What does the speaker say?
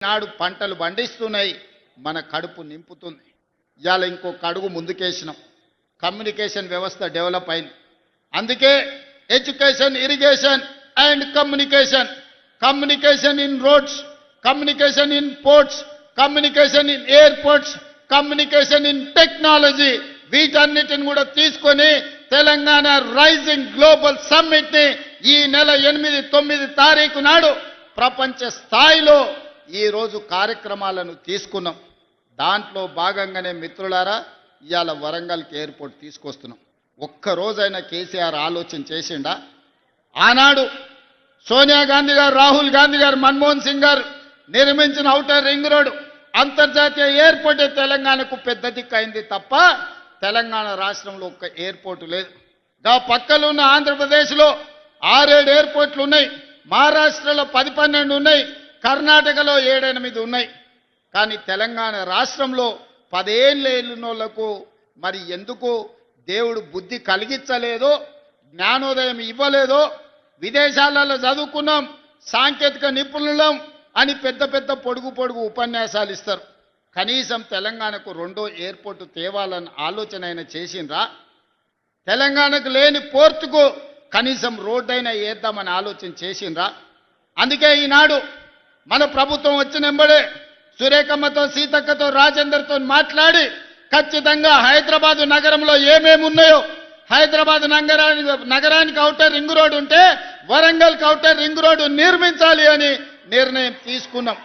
నాడు పంటలు పండిస్తున్నాయి, మన కడుపు నింపుతుంది. ఇవాళ ఇంకొక అడుగు ముందుకేసినాం. కమ్యూనికేషన్ వ్యవస్థ డెవలప్ అయింది. అందుకే education, irrigation and communication, communication in roads, communication in ports, communication in airports, communication in technology, వీటన్నిటిని కూడా తీసుకొని తెలంగాణ రైజింగ్ గ్లోబల్ సమ్మిట్ ని ఈ నెల 8-9 తారీఖు నాడు ప్రపంచ స్థాయిలో ఈ రోజు కార్యక్రమాలను తీసుకున్నాం. దాంట్లో భాగంగానే మిత్రులారా ఇవాళ వరంగల్కి ఎయిర్పోర్ట్ తీసుకొస్తున్నాం. ఒక్క రోజైనా కేసీఆర్ ఆలోచన చేసిండా? ఆనాడు సోనియా గాంధీ గారు, రాహుల్ గాంధీ గారు, మన్మోహన్ సింగ్ గారు నిర్మించిన ఔటర్ రింగ్ రోడ్ అంతర్జాతీయ ఎయిర్పోర్ట్ తెలంగాణకు పెద్ద దిక్కు అయింది తప్ప తెలంగాణ రాష్ట్రంలో ఒక్క ఎయిర్పోర్ట్ లేదు. దా పక్కలో ఉన్న ఆంధ్రప్రదేశ్లో 6-7 ఎయిర్పోర్ట్లు ఉన్నాయి, మహారాష్ట్రలో 10-12 ఉన్నాయి, కర్ణాటకలో 7-8 ఉన్నాయి. కానీ తెలంగాణ రాష్ట్రంలో 10 ఏళ్ళకు మరి ఎందుకు దేవుడు బుద్ధి కలిగించలేదో, జ్ఞానోదయం ఇవ్వలేదో, విదేశాలలో చదువుకున్నాం, సాంకేతిక నిపుణులం అని పెద్ద పెద్ద పొడుగు ఉపన్యాసాలు ఇస్తారు. కనీసం తెలంగాణకు 2వ ఎయిర్పోర్టు తేవాలని ఆలోచన అయినా చేసిండ్రా? తెలంగాణకు లేని పోర్టుకు కనీసం రోడ్డు అయినా వేద్దామని ఆలోచన చేసిండ్రా? అందుకే ఈనాడు మన ప్రభుత్వం వచ్చినంబడే సురేఖమ్మతో, సీతక్కతో, రాజేందర్తో మాట్లాడి ఖచ్చితంగా హైదరాబాద్ నగరంలో ఏమేమి ఉన్నాయో, హైదరాబాద్ నగరానికి ఔటర్ రింగ్ రోడ్ ఉంటే వరంగల్కి ఔటర్ రింగ్ రోడ్డు నిర్మించాలి అని నిర్ణయం తీసుకున్నాం.